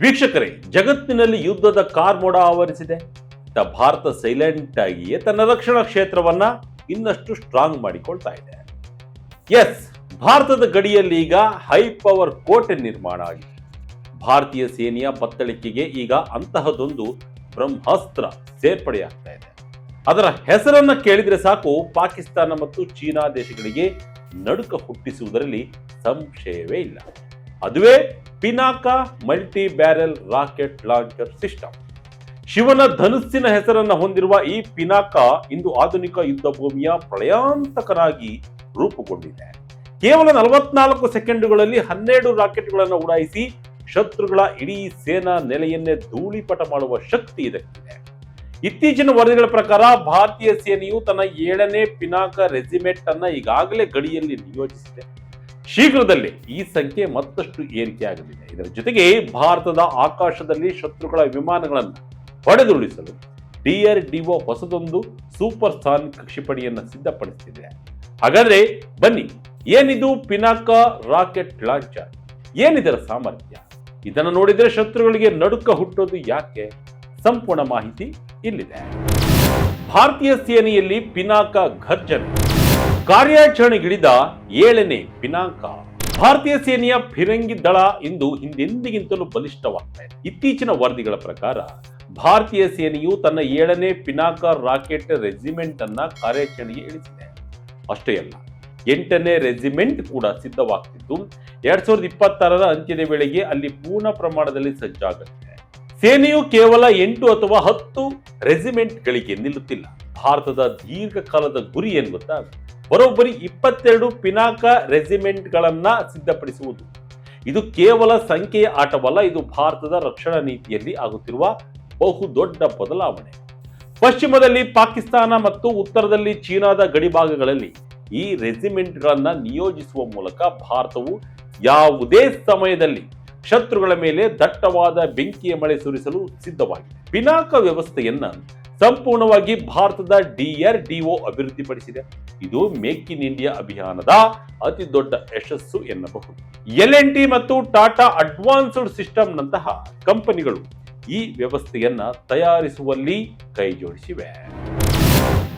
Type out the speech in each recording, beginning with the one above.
ವೀಕ್ಷಕರೇ, ಜಗತ್ತಿನಲ್ಲಿ ಯುದ್ಧದ ಕಾರ್ಮೋಡ ಆವರಿಸಿದೆ. ಭಾರತ ಸೈಲೆಂಟ್ ಆಗಿಯೇ ತನ್ನ ರಕ್ಷಣಾ ಕ್ಷೇತ್ರವನ್ನ ಇನ್ನಷ್ಟು ಸ್ಟ್ರಾಂಗ್ ಮಾಡಿಕೊಳ್ತಾ ಇದೆ. ಎಸ್, ಭಾರತದ ಗಡಿಯಲ್ಲಿ ಈಗ ಹೈ ಪವರ್ ಕೋಟೆ ನಿರ್ಮಾಣ ಆಗಿದೆ. ಭಾರತೀಯ ಸೇನೆಯ ಬತ್ತಳಿಕೆಗೆ ಈಗ ಅಂತಹದೊಂದು ಬ್ರಹ್ಮಾಸ್ತ್ರ ಸೇರ್ಪಡೆಯಾಗ್ತಾ ಇದೆ. ಅದರ ಹೆಸರನ್ನ ಕೇಳಿದ್ರೆ ಸಾಕು, ಪಾಕಿಸ್ತಾನ ಮತ್ತು ಚೀನಾ ದೇಶಗಳಿಗೆ ನಡುಕ ಹುಟ್ಟಿಸುವುದರಲ್ಲಿ ಸಂಶಯವೇ ಇಲ್ಲ. ಅದುವೇ Pinaka multi barrel rocket launcher system. ಶಿವನ ಧನುಸ್ಸಿನ ಹೆಸರನ್ನ ಹೊಂದಿರುವ ಈ ಪಿನಾಕ ಇಂದು ಆಧುನಿಕ ಯುದ್ಧ ಭೂಮಿಯ ಪ್ರಳಯಾಂತಕನಾಗಿ ರೂಪುಗೊಂಡಿದೆ. ಕೇವಲ 44 ಸೆಕೆಂಡುಗಳಲ್ಲಿ 12 ರಾಕೆಟ್ಗಳನ್ನು ಉಡಾಯಿಸಿ ಶತ್ರುಗಳ ಇಡೀ ಸೇನಾ ನೆಲೆಯನ್ನೇ ಧೂಳಿಪಟ ಮಾಡುವ ಶಕ್ತಿ ಇದಕ್ಕಿದೆ. ಇತ್ತೀಚಿನ ವರದಿಗಳ ಪ್ರಕಾರ ಭಾರತೀಯ ಸೇನೆಯು ತನ್ನ 7ನೇ ಪಿನಾಕ ರೆಜಿಮೆಂಟ್ ಅನ್ನ ಈಗಾಗಲೇ ಗಡಿಯಲ್ಲಿ ನಿಯೋಜಿಸಿದೆ. ಶೀಘ್ರದಲ್ಲೇ ಈ ಸಂಖ್ಯೆ ಮತ್ತಷ್ಟು ಏರಿಕೆಯಾಗಲಿದೆ. ಇದರ ಜೊತೆಗೆ ಭಾರತದ ಆಕಾಶದಲ್ಲಿ ಶತ್ರುಗಳ ವಿಮಾನಗಳನ್ನು ಹೊಡೆದುರುಳಿಸಲು DRDO ಹೊಸದೊಂದು ಸೂಪರ್ ಸಾನಿಕ್ ಕ್ಷಿಪಣಿಯನ್ನು ಸಿದ್ಧಪಡಿಸುತ್ತಿದೆ. ಹಾಗಾದ್ರೆ ಬನ್ನಿ, ಏನಿದು ಪಿನಾಕ ರಾಕೆಟ್ ಲಾಂಚರ್? ಏನಿದರ ಸಾಮರ್ಥ್ಯ? ಇದನ್ನು ನೋಡಿದ್ರೆ ಶತ್ರುಗಳಿಗೆ ನಡುಕ ಹುಟ್ಟೋದು ಯಾಕೆ? ಸಂಪೂರ್ಣ ಮಾಹಿತಿ ಇಲ್ಲಿದೆ. ಭಾರತೀಯ ಸೇನೆಯಲ್ಲಿ ಪಿನಾಕ ಘರ್ಜನೆ. ಕಾರ್ಯಾಚರಣೆಗಿಳಿದ 7ನೇ ಪಿನಾಕ. ಭಾರತೀಯ ಸೇನೆಯ ಫಿರಂಗಿ ದಳ ಇಂದು ಹಿಂದೆಂದಿಗಿಂತಲೂ ಬಲಿಷ್ಠವಾಗ್ತಾ ಇದೆ. ಇತ್ತೀಚಿನ ವರದಿಗಳ ಪ್ರಕಾರ ಭಾರತೀಯ ಸೇನೆಯು ತನ್ನ 7ನೇ ಪಿನಾಕ ರಾಕೆಟ್ ರೆಜಿಮೆಂಟ್ ಅನ್ನ ಕಾರ್ಯಾಚರಣೆಗೆ ಇಳಿಸಿದೆ. ಅಷ್ಟೇ ಅಲ್ಲ, 8ನೇ ರೆಜಿಮೆಂಟ್ ಕೂಡ ಸಿದ್ಧವಾಗ್ತಿದ್ದು 2026ರ ಅಂತ್ಯದ ವೇಳೆಗೆ ಅಲ್ಲಿ ಪೂರ್ಣ ಪ್ರಮಾಣದಲ್ಲಿ ಸಜ್ಜಾಗುತ್ತೆ. ಸೇನೆಯು ಕೇವಲ 8 ಅಥವಾ 10 ರೆಜಿಮೆಂಟ್ಗಳಿಗೆ ನಿಲ್ಲುತ್ತಿಲ್ಲ. ಭಾರತದ ದೀರ್ಘಕಾಲದ ಗುರಿ ಏನು ಗೊತ್ತಾ? ಬರೋಬ್ಬರಿ 22 ಪಿನಾಕ ರೆಜಿಮೆಂಟ್ಗಳನ್ನ ಸಿದ್ಧಪಡಿಸುವುದು. ಇದು ಕೇವಲ ಸಂಖ್ಯೆಯ ಆಟವಲ್ಲ, ಇದು ಭಾರತದ ರಕ್ಷಣಾ ನೀತಿಯಲ್ಲಿ ಆಗುತ್ತಿರುವ ಬಹುದೊಡ್ಡ ಬದಲಾವಣೆ. ಪಶ್ಚಿಮದಲ್ಲಿ ಪಾಕಿಸ್ತಾನ ಮತ್ತು ಉತ್ತರದಲ್ಲಿ ಚೀನಾದ ಗಡಿಭಾಗಗಳಲ್ಲಿ ಈ ರೆಜಿಮೆಂಟ್ಗಳನ್ನ ನಿಯೋಜಿಸುವ ಮೂಲಕ ಭಾರತವು ಯಾವುದೇ ಸಮಯದಲ್ಲಿ ಶತ್ರುಗಳ ಮೇಲೆ ದಟ್ಟವಾದ ಬೆಂಕಿಯ ಮಳೆ ಸುರಿಸಲು ಸಿದ್ಧವಾಗಿದೆ. ಪಿನಾಕ ವ್ಯವಸ್ಥೆಯನ್ನ ಸಂಪೂರ್ಣವಾಗಿ ಭಾರತದ DRDO ಅಭಿವೃದ್ಧಿಪಡಿಸಿದೆ. ಇದು ಮೇಕ್ ಇನ್ ಇಂಡಿಯಾ ಅಭಿಯಾನದ ಅತಿ ದೊಡ್ಡ ಯಶಸ್ಸು ಎನ್ನಬಹುದು. L&T ಮತ್ತು ಟಾಟಾ ಅಡ್ವಾನ್ಸ್ಡ್ ಸಿಸ್ಟಮ್ ನಂತಹ ಕಂಪನಿಗಳು ಈ ವ್ಯವಸ್ಥೆಯನ್ನ ತಯಾರಿಸುವಲ್ಲಿ ಕೈ ಜೋಡಿಸಿವೆ.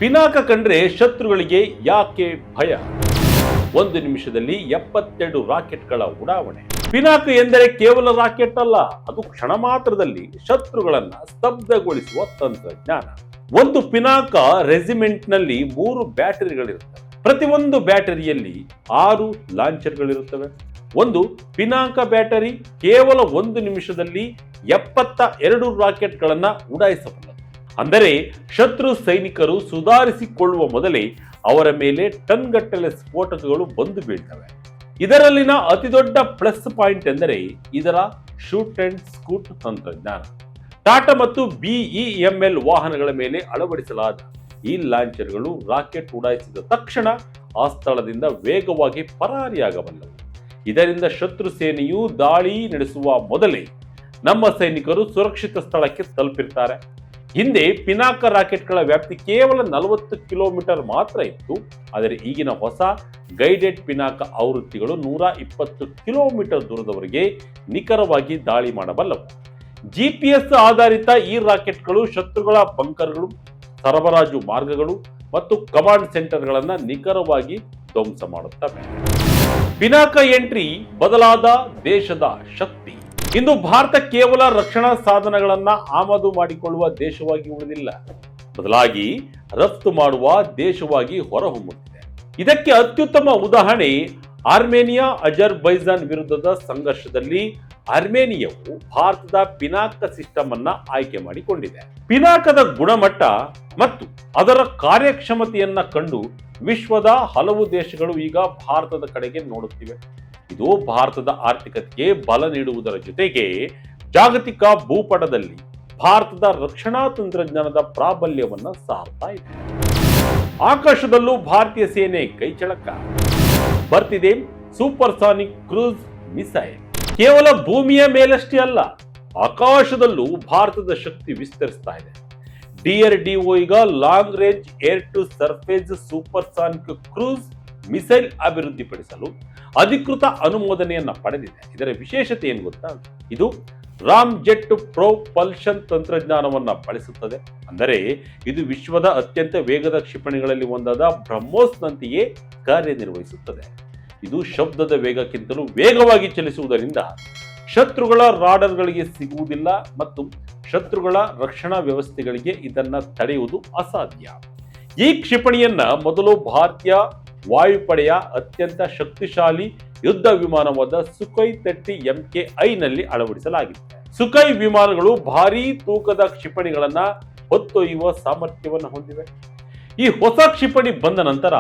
ಪಿನಾಕ ಕಂಡ್ರೆ ಶತ್ರುಗಳಿಗೆ ಯಾಕೆ ಭಯ? 1 ನಿಮಿಷದಲ್ಲಿ 72 ರಾಕೆಟ್ಗಳ ಉಡಾವಣೆ. ಪಿನಾಕ ಎಂದರೆ ಕೇವಲ ರಾಕೆಟ್ ಅಲ್ಲ, ಅದು ಕ್ಷಣ ಮಾತ್ರದಲ್ಲಿ ಶತ್ರುಗಳನ್ನ ಸ್ತಬ್ಧಗೊಳಿಸುವ ತಂತ್ರಜ್ಞಾನ. ಒಂದು ಪಿನಾಕ ರೆಜಿಮೆಂಟ್ ನಲ್ಲಿ 3 ಬ್ಯಾಟರಿಗಳಿರುತ್ತವೆ. ಪ್ರತಿಯೊಂದು ಬ್ಯಾಟರಿಯಲ್ಲಿ 6 ಲಾಂಚರ್ಗಳಿರುತ್ತವೆ. ಒಂದು ಪಿನಾಕ ಬ್ಯಾಟರಿ ಕೇವಲ 1 ನಿಮಿಷದಲ್ಲಿ 72 ರಾಕೆಟ್ಗಳನ್ನ ಉಡಾಯಿಸಬಲ್ಲದು. ಅಂದರೆ ಶತ್ರು ಸೈನಿಕರು ಸುಧಾರಿಸಿಕೊಳ್ಳುವ ಮೊದಲೇ ಅವರ ಮೇಲೆ ಟನ್ಗಟ್ಟಲೆ ಸ್ಫೋಟಕಗಳು ಬಂದು ಬೀಳ್ತವೆ. ಇದರಲ್ಲಿನ ಅತಿದೊಡ್ಡ ಪ್ಲಸ್ ಪಾಯಿಂಟ್ ಎಂದರೆ ಇದರ ಶೂಟ್ ಅಂಡ್ ಸ್ಕೂಟ್ ತಂತ್ರಜ್ಞಾನ. ಟಾಟಾ ಮತ್ತು BEML ವಾಹನಗಳ ಮೇಲೆ ಅಳವಡಿಸಲಾದ ಈ ಲಾಂಚರ್ಗಳು ರಾಕೆಟ್ ಉಡಾಯಿಸಿದ ತಕ್ಷಣ ಆ ಸ್ಥಳದಿಂದ ವೇಗವಾಗಿ ಪರಾರಿಯಾಗಬಲ್ಲವು. ಇದರಿಂದ ಶತ್ರು ಸೇನೆಯು ದಾಳಿ ನಡೆಸುವ ಮೊದಲೇ ನಮ್ಮ ಸೈನಿಕರು ಸುರಕ್ಷಿತ ಸ್ಥಳಕ್ಕೆ ತಲುಪಿರ್ತಾರೆ. ಹಿಂದೆ ಪಿನಾಕ ರಾಕೆಟ್ಗಳ ವ್ಯಾಪ್ತಿ ಕೇವಲ 40 ಕಿಲೋಮೀಟರ್ ಮಾತ್ರ ಇತ್ತು. ಆದರೆ ಈಗಿನ ಹೊಸ ಗೈಡೆಡ್ ಪಿನಾಕ ಆವೃತ್ತಿಗಳು 120 ಕಿಲೋಮೀಟರ್ ದೂರದವರೆಗೆ ನಿಖರವಾಗಿ ದಾಳಿ ಮಾಡಬಲ್ಲವು. GPS ಆಧಾರಿತ ಈ ರಾಕೆಟ್ಗಳು ಶತ್ರುಗಳ ಬಂಕರ್ಗಳು, ಸರಬರಾಜು ಮಾರ್ಗಗಳು ಮತ್ತು ಕಮಾಂಡ್ ಸೆಂಟರ್ಗಳನ್ನು ನಿಖರವಾಗಿ ಧ್ವಂಸ ಮಾಡುತ್ತವೆ. ಪಿನಾಕ ಎಂಟ್ರಿ ಬದಲಾದ ದೇಶದ ಶಕ್ತಿ. ಇಂದು ಭಾರತ ಕೇವಲ ರಕ್ಷಣಾ ಸಾಧನಗಳನ್ನ ಆಮದು ಮಾಡಿಕೊಳ್ಳುವ ದೇಶವಾಗಿ ಉಳಿದಿಲ್ಲ, ಬದಲಾಗಿ ರಫ್ತು ಮಾಡುವ ದೇಶವಾಗಿ ಹೊರಹೊಮ್ಮುತ್ತಿದೆ. ಇದಕ್ಕೆ ಅತ್ಯುತ್ತಮ ಉದಾಹರಣೆ ಆರ್ಮೇನಿಯಾ ಅಜರ್ಬೈಜಾನ್ ವಿರುದ್ಧದ ಸಂಘರ್ಷದಲ್ಲಿ ಆರ್ಮೇನಿಯಾವು ಭಾರತದ ಪಿನಾಕ ಸಿಸ್ಟಮ್ ಅನ್ನ ಆಯ್ಕೆ ಮಾಡಿಕೊಂಡಿದೆ. ಪಿನಾಕದ ಗುಣಮಟ್ಟ ಮತ್ತು ಅದರ ಕಾರ್ಯಕ್ಷಮತೆಯನ್ನ ಕಂಡು ವಿಶ್ವದ ಹಲವು ದೇಶಗಳು ಈಗ ಭಾರತದ ಕಡೆಗೆ ನೋಡುತ್ತಿವೆ. ಇದು ಭಾರತದ ಆರ್ಥಿಕತೆಗೆ ಬಲ ನೀಡುವುದರ ಜೊತೆಗೆ ಜಾಗತಿಕ ಭೂಪಟದಲ್ಲಿ ಭಾರತದ ರಕ್ಷಣಾ ತಂತ್ರಜ್ಞಾನದ ಪ್ರಾಬಲ್ಯವನ್ನ ಸಾರ್ತಾ ಇದೆ. ಆಕಾಶದಲ್ಲೂ ಭಾರತೀಯ ಸೇನೆ ಕೈಚಳಕ. ಬರ್ತಿದೆ ಸೂಪರ್ ಸಾನಿಕ್ ಕ್ರೂಸ್ ಮಿಸೈಲ್. ಕೇವಲ ಭೂಮಿಯ ಮೇಲಷ್ಟೇ ಅಲ್ಲ, ಆಕಾಶದಲ್ಲೂ ಭಾರತದ ಶಕ್ತಿ ವಿಸ್ತರಿಸ್ತಾ ಇದೆ. DRDO ಈಗ long range air to surface supersonic cruise missile ಅಭಿವೃದ್ಧಿಪಡಿಸಲು ಅಧಿಕೃತ ಅನುಮೋದನೆಯನ್ನ ಪಡೆದಿದೆ. ಇದರ ವಿಶೇಷತೆ ಏನು ಗೊತ್ತಾ? ಇದು ರಾಮ್ ಜೆಟ್ ಪ್ರೊಪಲ್ಷನ್ ತಂತ್ರಜ್ಞಾನವನ್ನ ಬಳಸುತ್ತದೆ. ಅಂದರೆ ಇದು ವಿಶ್ವದ ಅತ್ಯಂತ ವೇಗದ ಕ್ಷಿಪಣಿಗಳಲ್ಲಿ ಒಂದಾದ ಬ್ರಹ್ಮೋಸ್ನಂತೆಯೇ ಕಾರ್ಯನಿರ್ವಹಿಸುತ್ತದೆ. ಇದು ಶಬ್ದದ ವೇಗಕ್ಕಿಂತಲೂ ವೇಗವಾಗಿ ಚಲಿಸುವುದರಿಂದ ಶತ್ರುಗಳ ರಾಡರ್ಗಳಿಗೆ ಸಿಗುವುದಿಲ್ಲ ಮತ್ತು ಶತ್ರುಗಳ ರಕ್ಷಣಾ ವ್ಯವಸ್ಥೆಗಳಿಗೆ ಇದನ್ನ ತಡೆಯುವುದು ಅಸಾಧ್ಯ. ಈ ಕ್ಷಿಪಣಿಯನ್ನ ಮೊದಲು ಭಾರತೀಯ ವಾಯುಪಡೆಯ ಅತ್ಯಂತ ಶಕ್ತಿಶಾಲಿ ಯುದ್ಧ ವಿಮಾನವಾದ ಸುಖೋಯ್ 30 MKI ನಲ್ಲಿ ಅಳವಡಿಸಲಾಗಿದೆ. ಸುಖೋಯ್ ವಿಮಾನಗಳು ಭಾರೀ ತೂಕದ ಕ್ಷಿಪಣಿಗಳನ್ನ ಹೊತ್ತೊಯ್ಯುವ ಸಾಮರ್ಥ್ಯವನ್ನು ಹೊಂದಿವೆ. ಈ ಹೊಸ ಕ್ಷಿಪಣಿ ಬಂದ ನಂತರ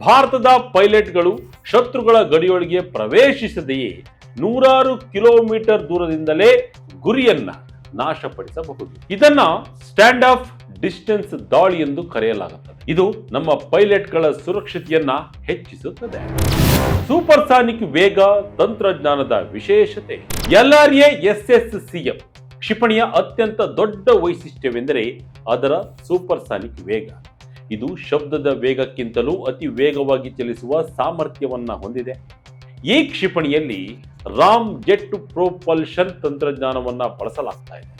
ಭಾರತದ ಪೈಲಟ್ಗಳು ಶತ್ರುಗಳ ಗಡಿಯೊಳಗೆ ಪ್ರವೇಶಿಸದೆಯೇ 100 ಕಿಲೋಮೀಟರ್ ದೂರದಿಂದಲೇ ಗುರಿಯನ್ನ ನಾಶಪಡಿಸಬಹುದು. ಇದನ್ನ ಸ್ಟ್ಯಾಂಡ್ ಆಫ್ ಡಿಸ್ಟೆನ್ಸ್ ದಾಳಿ ಎಂದು ಕರೆಯಲಾಗುತ್ತದೆ. ಇದು ನಮ್ಮ ಪೈಲಟ್ಗಳ ಸುರಕ್ಷತೆಯನ್ನ ಹೆಚ್ಚಿಸುತ್ತದೆ. ಸೂಪರ್ಸಾನಿಕ್ ವೇಗ ತಂತ್ರಜ್ಞಾನದ ವಿಶೇಷತೆ. LRA-SSCM ಕ್ಷಿಪಣಿಯ ಅತ್ಯಂತ ದೊಡ್ಡ ವೈಶಿಷ್ಟ್ಯವೆಂದರೆ ಅದರ ಸೂಪರ್ಸಾನಿಕ್ ವೇಗ. ಇದು ಶಬ್ದದ ವೇಗಕ್ಕಿಂತಲೂ ಅತಿ ವೇಗವಾಗಿ ಚಲಿಸುವ ಸಾಮರ್ಥ್ಯವನ್ನ ಹೊಂದಿದೆ. ಈ ಕ್ಷಿಪಣಿಯಲ್ಲಿ ರಾಮ್ ಜೆಟ್ ಪ್ರೊಪಲ್ಷನ್ ತಂತ್ರಜ್ಞಾನವನ್ನ ಬಳಸಲಾಗ್ತಾ ಇದೆ.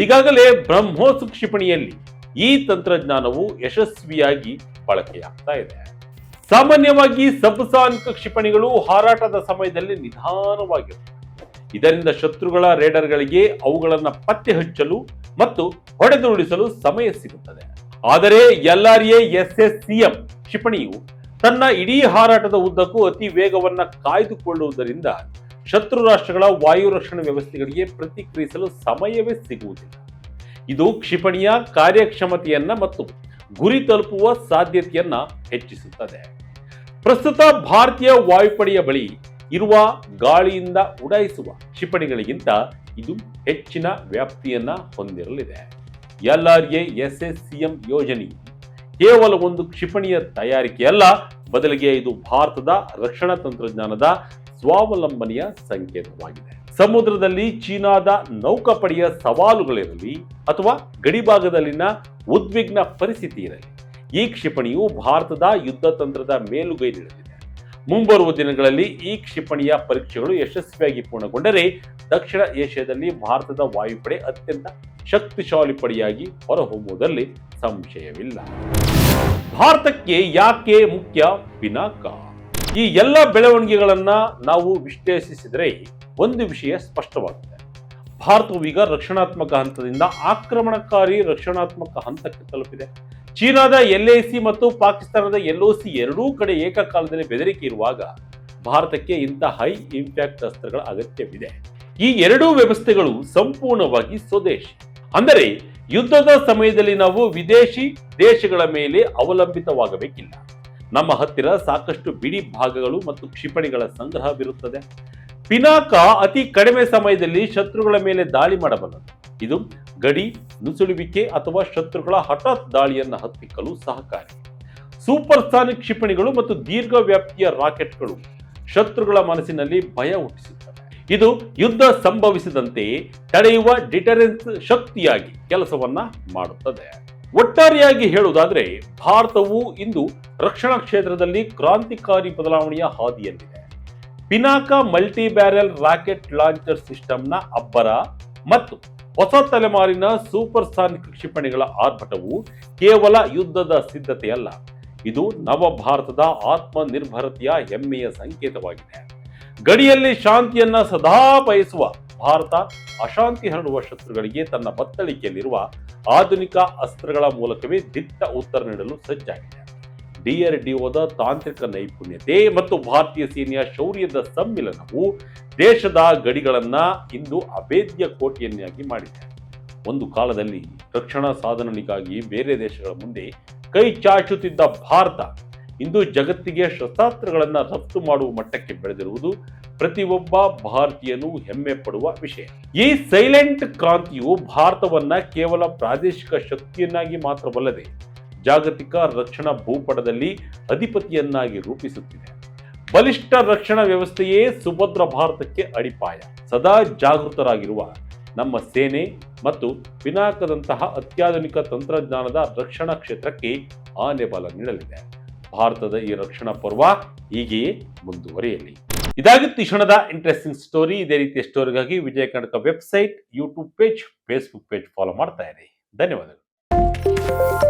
ಈಗಾಗಲೇ ಬ್ರಹ್ಮೋಸ್ ಕ್ಷಿಪಣಿಯಲ್ಲಿ ಈ ತಂತ್ರಜ್ಞಾನವು ಯಶಸ್ವಿಯಾಗಿ ಬಳಕೆಯಾಗ್ತಾ ಇದೆ. ಸಾಮಾನ್ಯವಾಗಿ ಸಬ್ಸಾನಿಕ್ ಕ್ಷಿಪಣಿಗಳು ಹಾರಾಟದ ಸಮಯದಲ್ಲಿ ನಿಧಾನವಾಗಿರುತ್ತವೆ. ಇದರಿಂದ ಶತ್ರುಗಳ ರೇಡರ್ಗಳಿಗೆ ಅವುಗಳನ್ನು ಪತ್ತೆ ಹಚ್ಚಲು ಮತ್ತು ಹೊಡೆದುರುಳಿಸಲು ಸಮಯ ಸಿಗುತ್ತದೆ. ಆದರೆ LRA-SSCM ಕ್ಷಿಪಣಿಯು ತನ್ನ ಇಡೀ ಹಾರಾಟದ ಉದ್ದಕ್ಕೂ ಅತಿ ವೇಗವನ್ನು ಕಾಯ್ದುಕೊಳ್ಳುವುದರಿಂದ ಶತ್ರು ರಾಷ್ಟ್ರಗಳ ವಾಯು ರಕ್ಷಣಾ ವ್ಯವಸ್ಥೆಗಳಿಗೆ ಪ್ರತಿಕ್ರಿಯಿಸಲು ಸಮಯವೇ ಸಿಗುವುದಿಲ್ಲ. ಇದು ಕ್ಷಿಪಣಿಯ ಕಾರ್ಯಕ್ಷಮತೆಯನ್ನ ಮತ್ತು ಗುರಿ ತಲುಪುವ ಸಾಧ್ಯತೆಯನ್ನ ಹೆಚ್ಚಿಸುತ್ತದೆ. ಪ್ರಸ್ತುತ ಭಾರತೀಯ ವಾಯುಪಡೆಯ ಬಳಿ ಇರುವ ಗಾಳಿಯಿಂದ ಉಡಾಯಿಸುವ ಕ್ಷಿಪಣಿಗಳಿಗಿಂತ ಇದು ಹೆಚ್ಚಿನ ವ್ಯಾಪ್ತಿಯನ್ನ ಹೊಂದಿರಲಿದೆ. LRA-SSCM ಯೋಜನೆಯು ಕೇವಲ ಒಂದು ಕ್ಷಿಪಣಿಯ ತಯಾರಿಕೆಯಲ್ಲ, ಬದಲಿಗೆ ಇದು ಭಾರತದ ರಕ್ಷಣಾ ತಂತ್ರಜ್ಞಾನದ ಸ್ವಾವಲಂಬನೆಯ ಸಂಕೇತವಾಗಿದೆ. ಸಮುದ್ರದಲ್ಲಿ ಚೀನಾದ ನೌಕಾಪಡೆಯ ಸವಾಲುಗಳಿರಲಿ ಅಥವಾ ಗಡಿಭಾಗದಲ್ಲಿನ ಉದ್ವಿಗ್ನ ಪರಿಸ್ಥಿತಿ ಇರಲಿ, ಈ ಕ್ಷಿಪಣಿಯು ಭಾರತದ ಯುದ್ಧ ತಂತ್ರದ ಮೇಲುಗೈ ನೀಡಲಿದೆ. ಮುಂಬರುವ ದಿನಗಳಲ್ಲಿ ಈ ಕ್ಷಿಪಣಿಯ ಪರೀಕ್ಷೆಗಳು ಯಶಸ್ವಿಯಾಗಿ ಪೂರ್ಣಗೊಂಡರೆ ದಕ್ಷಿಣ ಏಷ್ಯಾದಲ್ಲಿ ಭಾರತದ ವಾಯುಪಡೆ ಅತ್ಯಂತ ಶಕ್ತಿಶಾಲಿ ಪಡೆಯಾಗಿ ಹೊರಹೊಮ್ಮುವುದರಲ್ಲಿ ಸಂಶಯವಿಲ್ಲ. ಭಾರತಕ್ಕೆ ಯಾಕೆ ಮುಖ್ಯ ಪಿನಾಕ? ಈ ಎಲ್ಲ ಬೆಳವಣಿಗೆಗಳನ್ನ ನಾವು ವಿಶ್ಲೇಷಿಸಿದರೆ ಒಂದು ವಿಷಯ ಸ್ಪಷ್ಟವಾಗುತ್ತೆ. ಭಾರತವು ಈಗ ರಕ್ಷಣಾತ್ಮಕ ಹಂತದಿಂದ ಆಕ್ರಮಣಕಾರಿ ರಕ್ಷಣಾತ್ಮಕ ಹಂತಕ್ಕೆ ತಲುಪಿದೆ. ಚೀನಾದ LAC ಮತ್ತು ಪಾಕಿಸ್ತಾನದ LOC ಎರಡೂ ಕಡೆ ಏಕಕಾಲದಲ್ಲಿ ಬೆದರಿಕೆ ಇರುವಾಗ ಭಾರತಕ್ಕೆ ಇಂಥ ಹೈ ಇಂಪ್ಯಾಕ್ಟ್ ಅಸ್ತ್ರಗಳ ಅಗತ್ಯವಿದೆ. ಈ ಎರಡೂ ವ್ಯವಸ್ಥೆಗಳು ಸಂಪೂರ್ಣವಾಗಿ ಸ್ವದೇಶಿ. ಅಂದರೆ ಯುದ್ಧದ ಸಮಯದಲ್ಲಿ ನಾವು ವಿದೇಶಿ ದೇಶಗಳ ಮೇಲೆ ಅವಲಂಬಿತವಾಗಬೇಕಿಲ್ಲ. ನಮ್ಮ ಹತ್ತಿರ ಸಾಕಷ್ಟು ಬಿಡಿ ಭಾಗಗಳು ಮತ್ತು ಕ್ಷಿಪಣಿಗಳ ಸಂಗ್ರಹವಿರುತ್ತದೆ. ಪಿನಾಕ ಅತಿ ಕಡಿಮೆ ಸಮಯದಲ್ಲಿ ಶತ್ರುಗಳ ಮೇಲೆ ದಾಳಿ ಮಾಡಬಲ್ಲದು. ಇದು ಗಡಿ ನುಸುಳುವಿಕೆ ಅಥವಾ ಶತ್ರುಗಳ ಹಠಾತ್ ದಾಳಿಯನ್ನು ಹತ್ತಿಕ್ಕಲು ಸಹಕಾರಿ. ಸೂಪರ್ಸಾನಿಕ್ ಕ್ಷಿಪಣಿಗಳು ಮತ್ತು ದೀರ್ಘ ವ್ಯಾಪ್ತಿಯ ರಾಕೆಟ್ಗಳು ಶತ್ರುಗಳ ಮನಸ್ಸಿನಲ್ಲಿ ಭಯ ಹುಟ್ಟಿಸುತ್ತವೆ. ಇದು ಯುದ್ಧ ಸಂಭವಿಸಿದಂತೆ ತಡೆಯುವ ಡಿಟರೆನ್ಸ್ ಶಕ್ತಿಯಾಗಿ ಕೆಲಸವನ್ನ ಮಾಡುತ್ತದೆ. ಒಟ್ಟಾರೆಯಾಗಿ ಹೇಳುವುದಾದ್ರೆ ಭಾರತವು ಇಂದು ರಕ್ಷಣಾ ಕ್ಷೇತ್ರದಲ್ಲಿ ಕ್ರಾಂತಿಕಾರಿ ಬದಲಾವಣೆಯ ಹಾದಿಯಲ್ಲಿದೆ. Pinaka multi barrel rocket launcher ಸಿಸ್ಟಮ್ನ ಅಬ್ಬರ ಮತ್ತು ಹೊಸ ತಲೆಮಾರಿನ ಸೂಪರ್ಸಾನಿಕ್ ಕ್ಷಿಪಣಿಗಳ ಆರ್ಭಟವು ಕೇವಲ ಯುದ್ಧದ ಸಿದ್ಧತೆಯಲ್ಲ, ಇದು ನವ ಭಾರತದ ಆತ್ಮನಿರ್ಭರತೆಯ ಹೆಮ್ಮೆಯ ಸಂಕೇತವಾಗಿದೆ. ಗಡಿಯಲ್ಲಿ ಶಾಂತಿಯನ್ನ ಸದಾ ಬಯಸುವ ಭಾರತ ಅಶಾಂತಿ ಹರಡುವ ಶತ್ರುಗಳಿಗೆ ತನ್ನ ಬತ್ತಳಿಕೆಯಲ್ಲಿರುವ ಆಧುನಿಕ ಅಸ್ತ್ರಗಳ ಮೂಲಕವೇ ದಿಟ್ಟ ಉತ್ತರ ನೀಡಲು ಸಜ್ಜಾಗಿದೆ. DRDOದ ತಾಂತ್ರಿಕ ನೈಪುಣ್ಯತೆ ಮತ್ತು ಭಾರತೀಯ ಸೇನೆಯ ಶೌರ್ಯದ ಸಮ್ಮಿಲನವು ದೇಶದ ಗಡಿಗಳನ್ನ ಇಂದು ಅಭೇದ್ಯ ಕೋಟೆಯನ್ನಾಗಿ ಮಾಡಿದೆ. ಒಂದು ಕಾಲದಲ್ಲಿ ರಕ್ಷಣಾ ಸಾಧನಗಳಿಗಾಗಿ ಬೇರೆ ದೇಶಗಳ ಮುಂದೆ ಕೈ ಚಾಚುತ್ತಿದ್ದ ಭಾರತ ಇಂದು ಜಗತ್ತಿಗೆ ಶಸ್ತ್ರಾಸ್ತ್ರಗಳನ್ನು ರಫ್ತು ಮಾಡುವ ಮಟ್ಟಕ್ಕೆ ಬೆಳೆದಿರುವುದು ಪ್ರತಿಯೊಬ್ಬ ಭಾರತೀಯನೂ ಹೆಮ್ಮೆ ಪಡುವ ವಿಷಯ. ಈ ಸೈಲೆಂಟ್ ಕ್ರಾಂತಿಯು ಭಾರತವನ್ನ ಕೇವಲ ಪ್ರಾದೇಶಿಕ ಶಕ್ತಿಯನ್ನಾಗಿ ಮಾತ್ರವಲ್ಲದೆ ಜಾಗತಿಕ ರಕ್ಷಣಾ ಭೂಪಟದಲ್ಲಿ ಅಧಿಪತಿಯನ್ನಾಗಿ ರೂಪಿಸುತ್ತಿದೆ. ಬಲಿಷ್ಠ ರಕ್ಷಣಾ ವ್ಯವಸ್ಥೆಯೇ ಸುಭದ್ರ ಭಾರತಕ್ಕೆ ಅಡಿಪಾಯ. ಸದಾ ಜಾಗೃತರಾಗಿರುವ ನಮ್ಮ ಸೇನೆ ಮತ್ತು ಪಿನಾಕದಂತಹ ಅತ್ಯಾಧುನಿಕ ತಂತ್ರಜ್ಞಾನದ ರಕ್ಷಣಾ ಕ್ಷೇತ್ರಕ್ಕೆ ಆನೆ ಬಲ ನೀಡಲಿದೆ. ಭಾರತದ ಈ ರಕ್ಷಣಾ ಪರ್ವ ಹೀಗೆಯೇ ಮುಂದುವರಿಯಲಿ. ಇದಾಗಿತ್ತು ಈ ಕ್ಷಣದ ಇಂಟ್ರೆಸ್ಟಿಂಗ್ ಸ್ಟೋರಿ. ಇದೇ ರೀತಿಯ ಸ್ಟೋರಿಗಾಗಿ Vijaya Karnataka website, YouTube page, Facebook page follow ಮಾಡ್ತಾ ಇರಿ. ಧನ್ಯವಾದಗಳು.